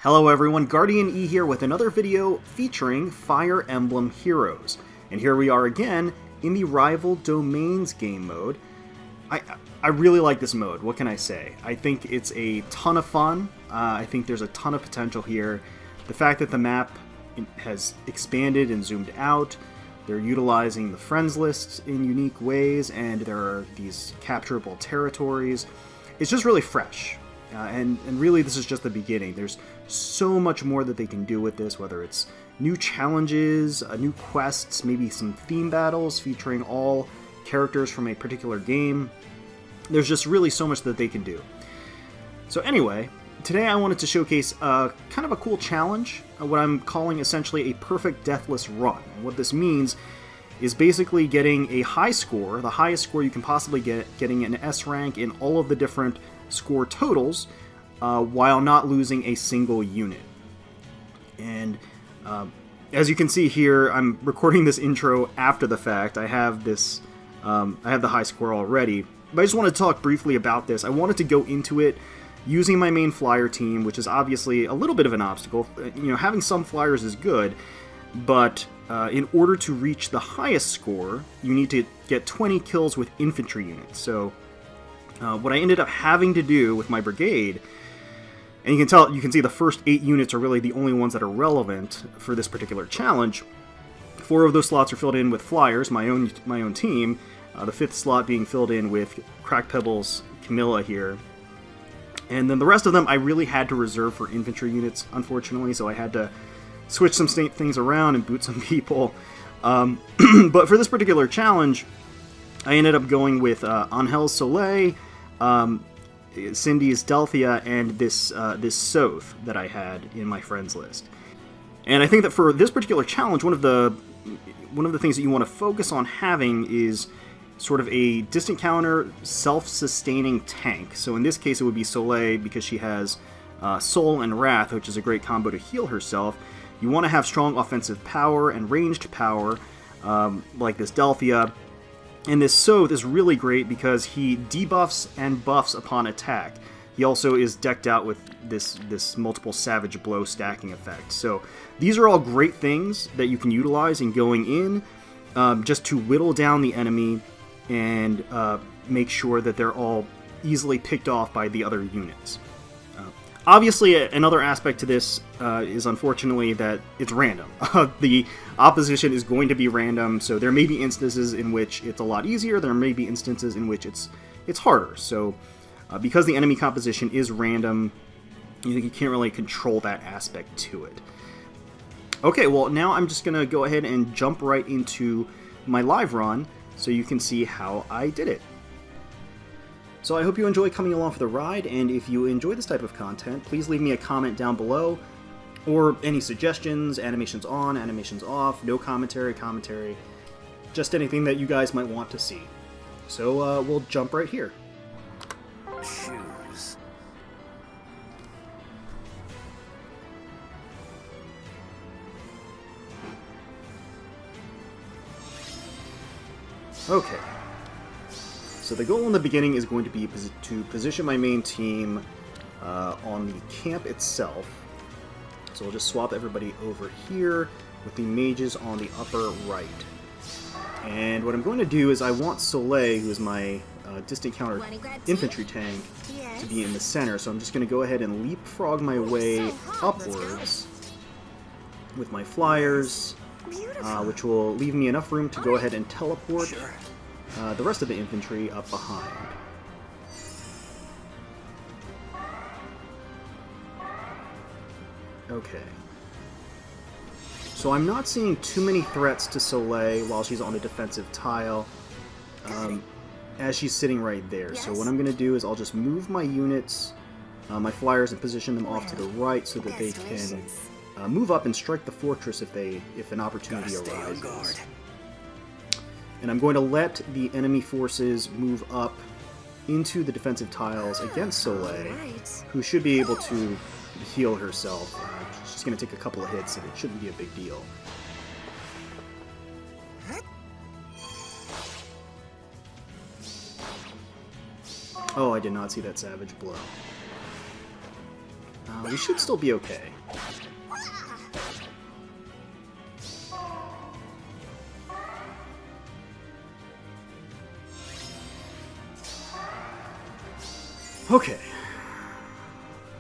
Hello everyone, Guardian E here with another video featuring Fire Emblem Heroes. And here we are again in the Rival Domains game mode. I really like this mode, what can I say? I think it's a ton of fun. I think there's a ton of potential here. The fact that the map has expanded and zoomed out, they're utilizing the friends list in unique ways, and there are these capturable territories. It's just really fresh. And really this is just the beginning. There's so much more that they can do with this, whether it's new challenges, new quests, maybe some theme battles featuring all characters from a particular game. There's just really so much that they can do. So anyway, today I wanted to showcase kind of a cool challenge, what I'm calling essentially a perfect deathless run. And what this means is basically getting a high score, the highest score you can possibly get, getting an S rank in all of the different score totals, while not losing a single unit. And as you can see here, I'm recording this intro after the fact. I have this, I have the high score already, but I just want to talk briefly about this. I wanted to go into it using my main flyer team, which is obviously a little bit of an obstacle. You know, having some flyers is good, but in order to reach the highest score, you need to get 20 kills with infantry units. So what I ended up having to do with my brigade, and you can see the first 8 units are really the only ones that are relevant for this particular challenge. 4 of those slots are filled in with flyers, my own team. The 5th slot being filled in with Crack Pebbles, Camilla here. And then the rest of them I really had to reserve for infantry units, unfortunately, so I had to switch some things around and boot some people. But for this particular challenge, I ended up going with Angel's Soleil, Cindy's Delphia, and this Soth that I had in my friends list. And I think that for this particular challenge, one of the things that you want to focus on having is sort of a distant counter, self-sustaining tank. So in this case, it would be Soleil because she has Soul and Wrath, which is a great combo to heal herself. You want to have strong offensive power and ranged power, like this Delphia. And this Soth is really great because he debuffs and buffs upon attack. He also is decked out with this multiple Savage Blow stacking effect. So these are all great things that you can utilize in going in, just to whittle down the enemy and make sure that they're all easily picked off by the other units. Obviously, another aspect to this is unfortunately that it's random. The opposition is going to be random, so there may be instances in which it's a lot easier, there may be instances in which it's harder. So because the enemy composition is random, you can't really control that aspect to it. Okay, well now I'm just going to go ahead and jump right into my live run so you can see how I did it. So I hope you enjoy coming along for the ride, and if you enjoy this type of content, please leave me a comment down below, or any suggestions, animations on, animations off, no commentary, just anything that you guys might want to see. So we'll jump right here. Shoes. Okay. So the goal in the beginning is going to be to position my main team on the camp itself. So we'll just swap everybody over here with the mages on the upper right. And what I'm going to do is I want Soleil, who is my distant counter infantry tank, to be in the center. So I'm just going to go ahead and leapfrog my way upwards with my flyers, which will leave me enough room to go ahead and teleport the rest of the infantry up behind. Okay. So I'm not seeing too many threats to Soleil while she's on a defensive tile, as she's sitting right there. Yes. So what I'm going to do is I'll just move my units, my flyers, and position them off to the right so that they can move up and strike the fortress if an opportunity arises. And I'm going to let the enemy forces move up into the defensive tiles against Soleil, who should be able to heal herself. She's going to take a couple of hits, and it shouldn't be a big deal. Oh, I did not see that Savage Blow. We should still be okay. Okay.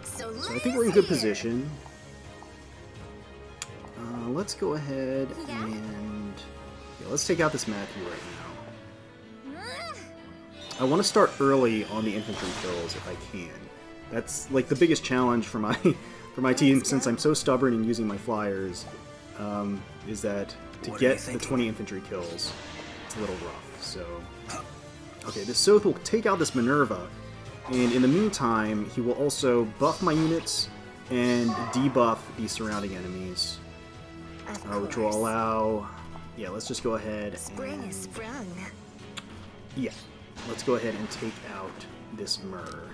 So I think we're in good position. Let's go ahead and... yeah, let's take out this Matthew right now. I want to start early on the infantry kills if I can. That's like the biggest challenge for my team, since I'm so stubborn in using my flyers, is that to get the 20 infantry kills, it's a little rough. So, okay, this Soth will take out this Minerva, and in the meantime, he will also buff my units and debuff the surrounding enemies, which will allow... yeah, let's just go ahead and... yeah, let's go ahead and take out this Myrrh.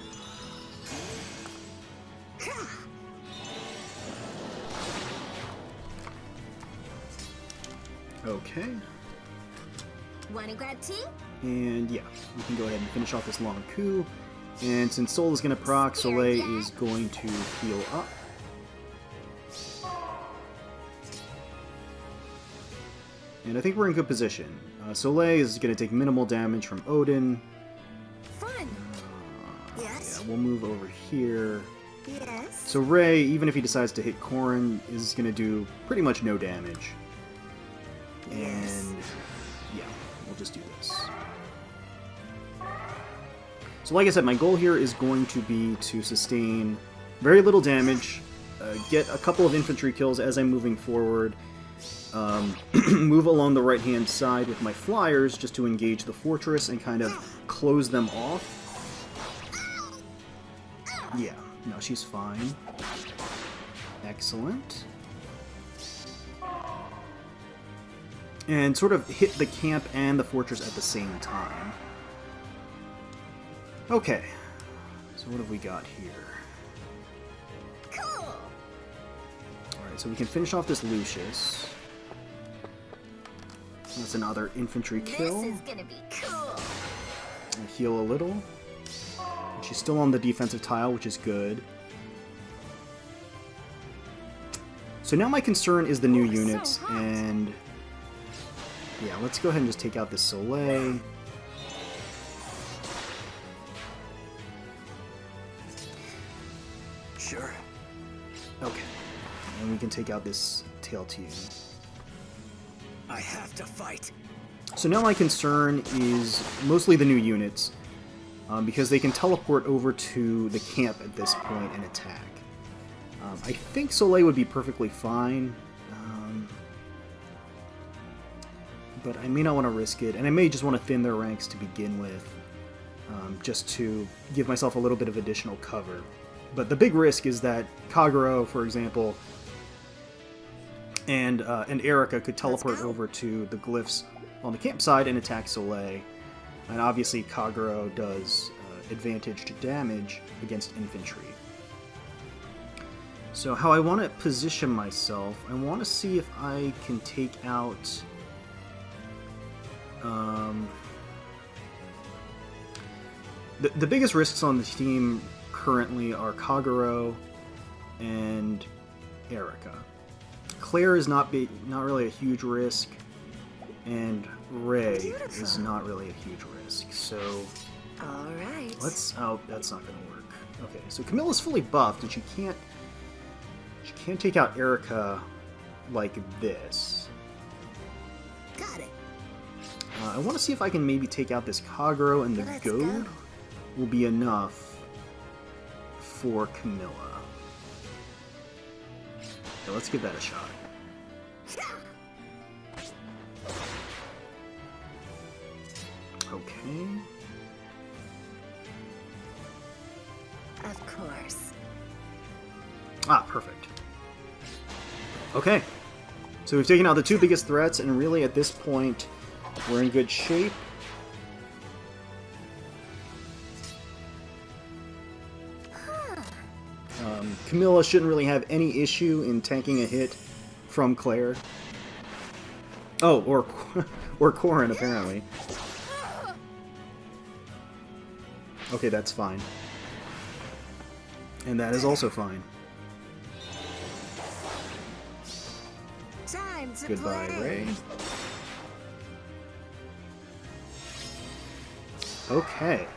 Okay. Wanna grab tea? And yeah, we can go ahead and finish off this long coup. And since Sol is going to proc, Soleil is going to heal up. And I think we're in good position. Soleil is going to take minimal damage from Odin. Fun. Yes. Yeah, we'll move over here. Yes. So Ray, even if he decides to hit Corrin, is going to do pretty much no damage. Yes. And yeah, we'll just do this. So like I said, my goal here is going to be to sustain very little damage, get a couple of infantry kills as I'm moving forward, move along the right-hand side with my flyers just to engage the fortress and kind of close them off. Yeah, no, she's fine. Excellent. And sort of hit the camp and the fortress at the same time. Okay, so what have we got here? Cool. Alright, so we can finish off this Lucius. That's another infantry kill. This is gonna be cool. And heal a little. And she's still on the defensive tile, which is good. So now my concern is the new units, and yeah, let's go ahead and just take out this Soleil. Sure. Okay, and we can take out this Tail Team. I have to fight. So now my concern is mostly the new units, because they can teleport over to the camp at this point and attack. I think Soleil would be perfectly fine, but I may not want to risk it, and I may just want to thin their ranks to begin with, just to give myself a little bit of additional cover. But the big risk is that Kagero, for example, and Erica could teleport over to the glyphs on the campsite and attack Soleil. And obviously Kagero does advantaged damage against infantry. So how I want to position myself, I want to see if I can take out... The biggest risks on the team currently are Kagero and Erica. Claire is not really a huge risk, and Ray is not really a huge risk. So All right. let's... oh, that's not going to work. Okay, so Camilla's fully buffed, and she can't take out Erica like this. Got it. I want to see if I can maybe take out this Kagero, and the Let's goad go. will be enough for Camilla. So let's give that a shot. Okay. Of course. Ah, perfect. Okay. So we've taken out the two biggest threats, and really at this point, we're in good shape. Camilla shouldn't really have any issue in tanking a hit from Claire. Oh, or Corrin, apparently. Okay, that's fine. And that is also fine. Time to Goodbye, play. Ray. Okay.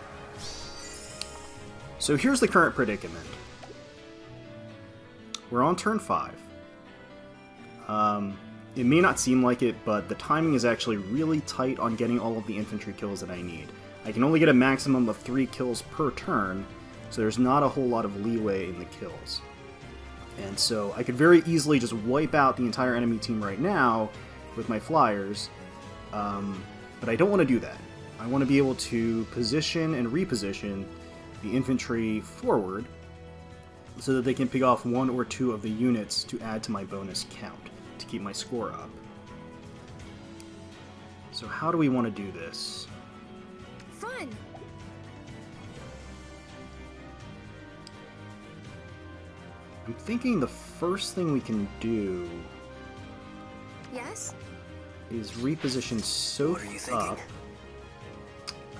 So here's the current predicament. We're on turn 5. It may not seem like it, but the timing is actually really tight on getting all of the infantry kills that I need. I can only get a maximum of 3 kills per turn, so there's not a whole lot of leeway in the kills. And so I could very easily just wipe out the entire enemy team right now with my flyers, but I don't want to do that. I want to be able to position and reposition the infantry forward so that they can pick off 1 or 2 of the units to add to my bonus count to keep my score up. So how do we want to do this? Fun. I'm thinking the first thing we can do Yes? is reposition What are you Soth thinking? up.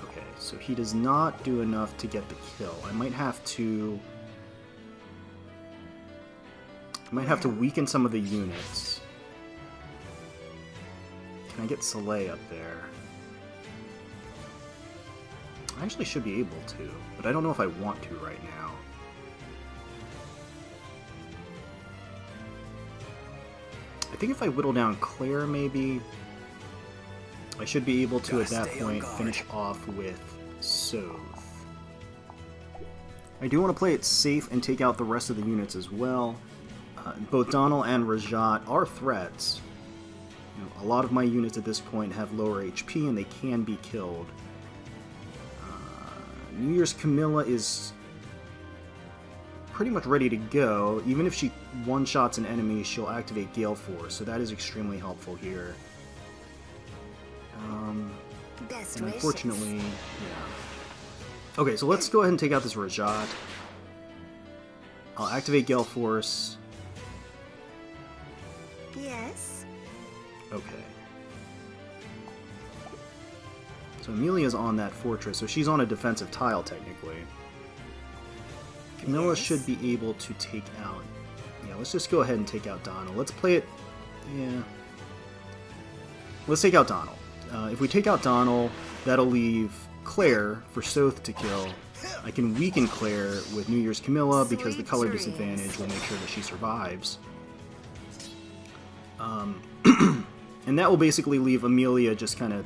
Okay, so he does not do enough to get the kill. I might have to weaken some of the units. Can I get Soleil up there? I actually should be able to, but I don't know if I want to right now. I think if I whittle down Claire, maybe, I should be able to, at that point, finish off with Soth. I do want to play it safe and take out the rest of the units as well. Both Donald and Rajat are threats. You know, a lot of my units at this point have lower HP and they can be killed. New Year's Camilla is pretty much ready to go. Even if she one-shots an enemy, she'll activate Gale Force, so that is extremely helpful here. Best And wishes. unfortunately, yeah. Okay, so let's go ahead and take out this Rajat. I'll activate Gale Force. Yes? Okay. So Amelia's on that fortress, so she's on a defensive tile, technically. Camilla Yes. should be able to take out... Yeah, let's just go ahead and take out Donald. Let's play it... Yeah. Let's take out Donald. If we take out Donald, that'll leave Claire for Soth to kill. I can weaken Claire with New Year's Camilla because the Sweet color dreams. disadvantage will make sure that she survives. And that will basically leave Amelia just kind of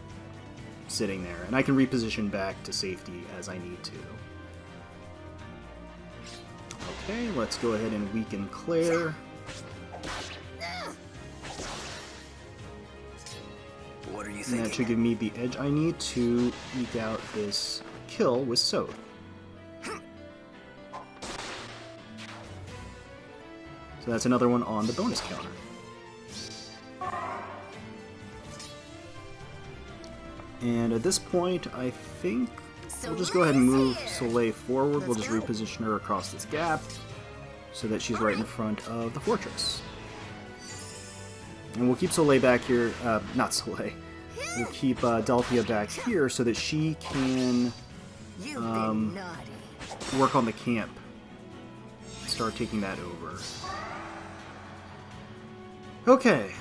sitting there, and I can reposition back to safety as I need to. Okay, let's go ahead and weaken Claire. What are you And thinking? that should give me the edge I need to eke out this kill with Soth. So that's another one on the bonus counter. And at this point, I think we'll just go ahead and move Soleil forward. We'll just reposition her across this gap so that she's right in front of the fortress. And we'll keep Soleil back here, not Soleil. We'll keep Delphia back here so that she can You've been naughty. work on the camp. Start taking that over. Okay.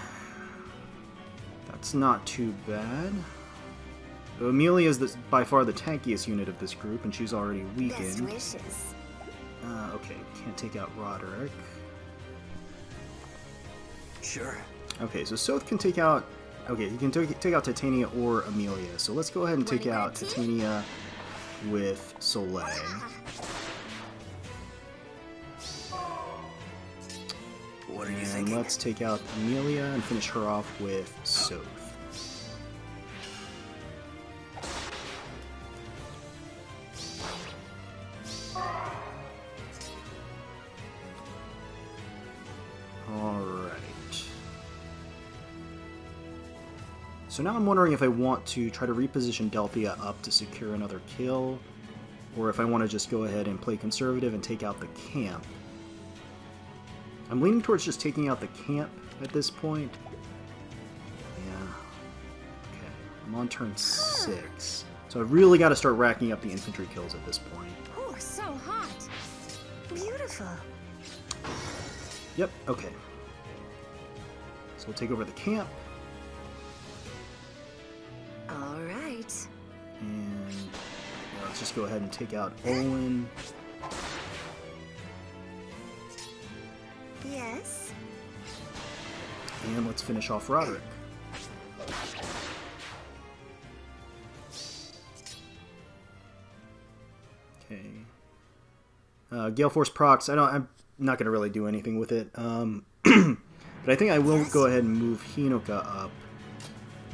That's not too bad. Amelia is by far the tankiest unit of this group, and she's already Best weakened. wishes. Okay, can't take out Roderick. Sure. Okay, so Soth can take out... Okay, he can take out Titania or Amelia, so let's go ahead and take out Titania with Soleil. What are you And thinking? let's take out Amelia and finish her off with Soth. Alright. So now I'm wondering if I want to try to reposition Delphia up to secure another kill, or if I want to just go ahead and play conservative and take out the camp. I'm leaning towards just taking out the camp at this point. Yeah. Okay. I'm on turn 6. So I've really got to start racking up the infantry kills at this point. Oh, so hot. Beautiful. Yep, okay. So we'll take over the camp. All right. And let's just go ahead and take out Olin. Yes. And let's finish off Roderick. Okay. Gale Force procs. I'm not going to really do anything with it. But I think I will go ahead and move Hinoka up,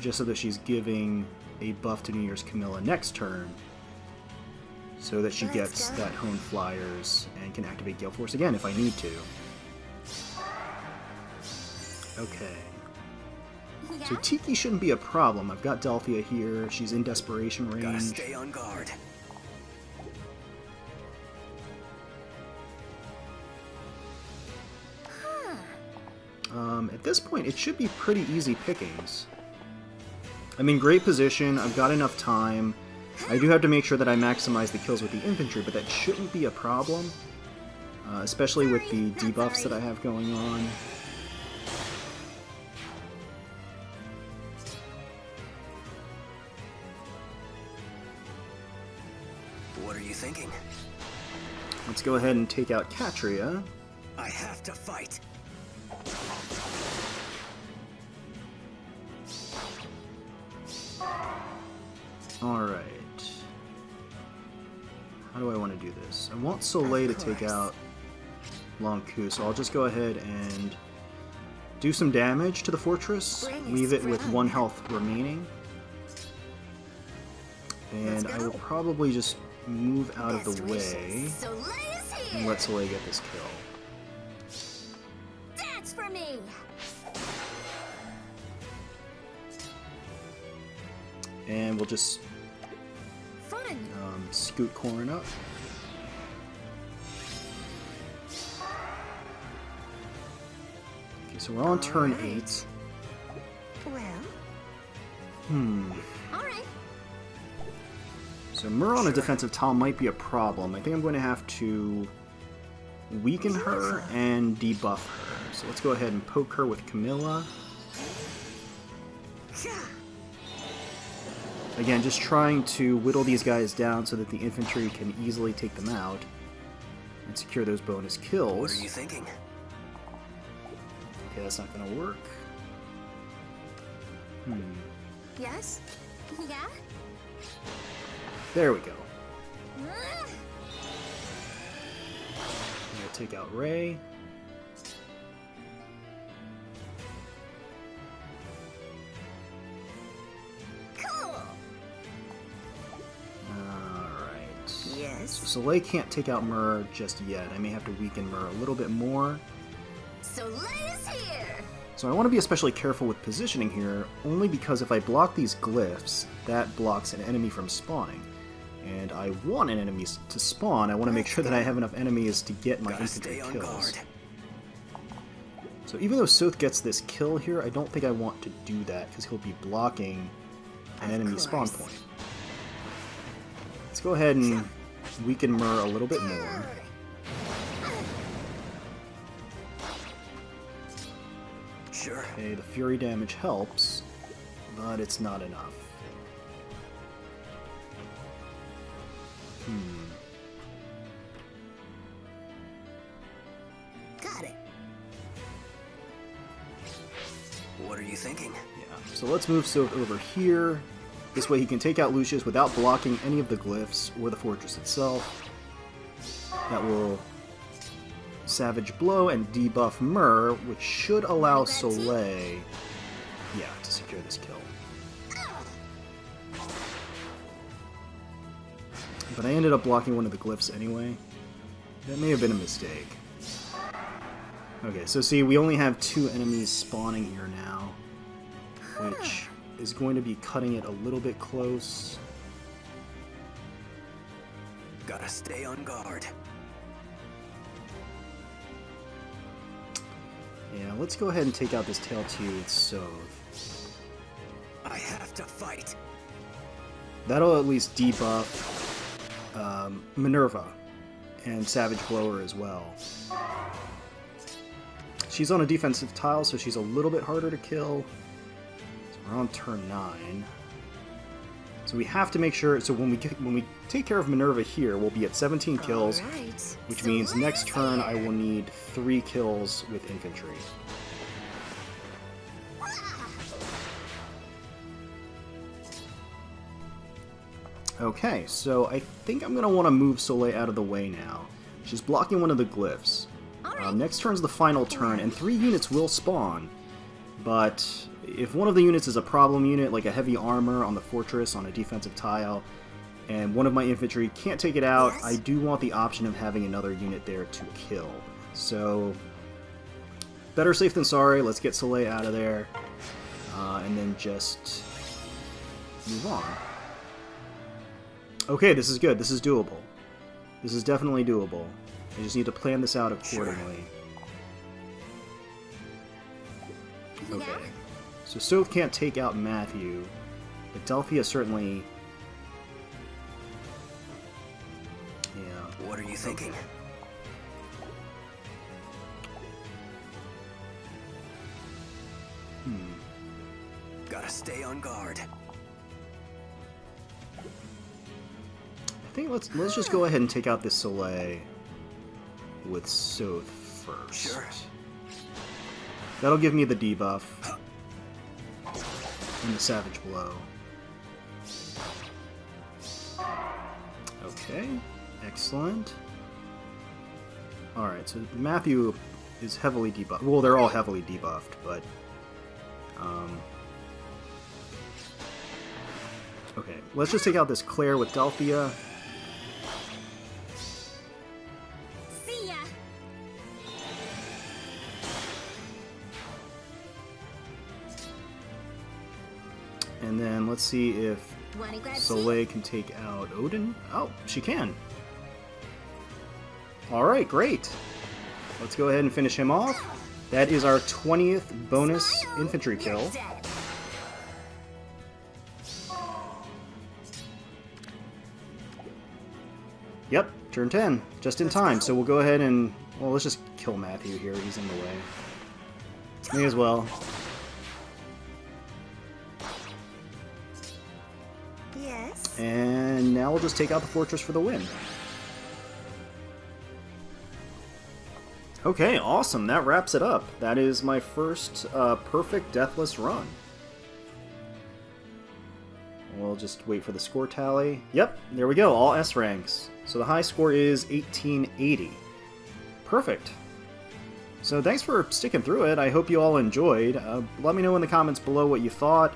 just so that she's giving a buff to New Year's Camilla next turn, so that she gets that Hone Flyers and can activate Gale Force again if I need to. Okay. Yeah? So Tiki shouldn't be a problem. I've got Delphia here. She's in desperation range. Gotta stay on guard. At this point, it should be pretty easy pickings. I'm in great position. I've got enough time. I do have to make sure that I maximize the kills with the infantry, but that shouldn't be a problem, especially with the debuffs that I have going on. What are you thinking? Let's go ahead and take out Katria. I have to fight. Alright. How do I want to do this? I want Soleil to take out Lonku, so I'll just go ahead and do some damage to the fortress, leave it with 1 health remaining. And I will probably just move out of the way and let Soleil get this kill. Dance for me. And we'll just Fun. scoot Corrin up. Okay, so we're on turn 8. Well. All right. So Myrrh on a defensive tile might be a problem. I think I'm going to have to weaken her and debuff her. So let's go ahead and poke her with Camilla. Again, just trying to whittle these guys down so that the infantry can easily take them out and secure those bonus kills. What are you thinking? Okay, that's not going to work. Yes. Yeah. There we go. I'm going to take out Ray. Yes. So Soleil can't take out Myrrh just yet. I may have to weaken Myrrh a little bit more. Soleil is here. So I want to be especially careful with positioning here, only because if I block these glyphs, that blocks an enemy from spawning. And I want an enemy to spawn. I want to make sure that I have enough enemies to get my infantry kills. So even though Soth gets this kill here, I don't think I want to do that, because he'll be blocking an enemy spawn point. Let's go ahead and weaken Myrrh a little bit more. Sure. Okay, the fury damage helps, but it's not enough. Got it. What are you thinking? Yeah, so let's move Soth over here. This way he can take out Lucius without blocking any of the glyphs or the fortress itself. That will Savage Blow and debuff Myrrh, which should allow Soleil, to secure this kill. But I ended up blocking one of the glyphs anyway. That may have been a mistake. Okay, so see, we only have 2 enemies spawning here now, which is going to be cutting it a little bit close. Gotta stay on guard. Yeah, let's go ahead and take out this Tail 2 with Soth. I have to fight. That'll at least debuff Minerva and Savage Blower as well. she's on a defensive tile, so she's a little bit harder to kill. So we're on turn 9. So we have to make sure, so when we take care of Minerva here, we'll be at 17 kills, Right. which So means let's next turn I hear. will need 3 kills with infantry. Okay, so I think I'm going to want to move Soleil out of the way now. She's blocking one of the glyphs. Next turn's the final turn, and 3 units will spawn. But if one of the units is a problem unit, like a heavy armor on the fortress on a defensive tile, and one of my infantry can't take it out, Yes? I do want the option of having another unit there to kill. So, better safe than sorry. Let's get Soleil out of there, and then just move on. Okay, this is good. This is doable. This is definitely doable. I just need to plan this out accordingly. Yeah. Okay. So Soph can't take out Matthew, but Delphia certainly... Yeah. What are you thinking? Gotta stay on guard. I think let's just go ahead and take out this Soleil with Soph first. Sure. That'll give me the debuff and the Savage Blow. Okay, excellent. Alright, so Matthew is heavily debuffed. Well, they're all heavily debuffed, but... Okay, let's just take out this Claire with Delphia. See ya. And then let's see if Wanna grab tea? Soleil can take out Odin. Oh, she can. Alright, great. Let's go ahead and finish him off. That is our 20th bonus Smile, infantry you're kill. dead. Yep, turn 10. Just in time. So we'll go ahead and... Well, let's just kill Matthew here. He's in the way. May as well. Yes. And now we'll just take out the fortress for the win. Okay, awesome. That wraps it up. That is my first perfect deathless run. We'll just wait for the score tally. Yep, there we go. All S ranks. So the high score is 1880. Perfect. So thanks for sticking through it. I hope you all enjoyed. Let me know in the comments below what you thought.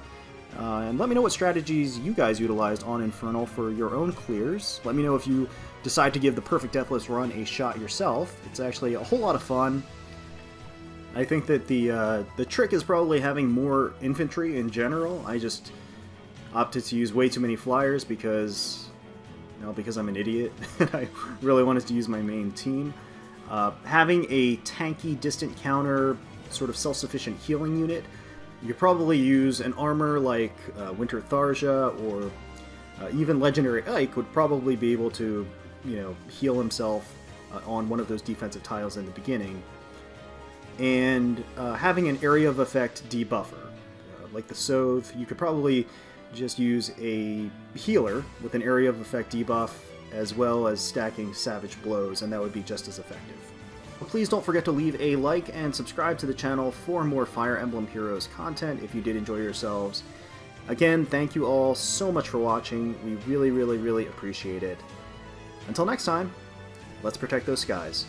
And let me know what strategies you guys utilized on Infernal for your own clears. Let me know if you decide to give the perfect deathless run a shot yourself. It's actually a whole lot of fun. I think that the trick is probably having more infantry in general. I just opted to use way too many flyers because I'm an idiot and I really wanted to use my main team. Having a tanky distant counter, sort of self-sufficient healing unit, you could probably use an armor like Winter Tharja, or even Legendary Ike would probably be able to, heal himself on one of those defensive tiles in the beginning. And having an area of effect debuffer, like the Sothe, you could probably just use a healer with an area of effect debuff, as well as stacking Savage Blows, and that would be just as effective. Well, please don't forget to leave a like and subscribe to the channel for more Fire Emblem Heroes content if you did enjoy yourselves. Again, thank you all so much for watching. We really, really, really appreciate it. Until next time, let's protect those skies.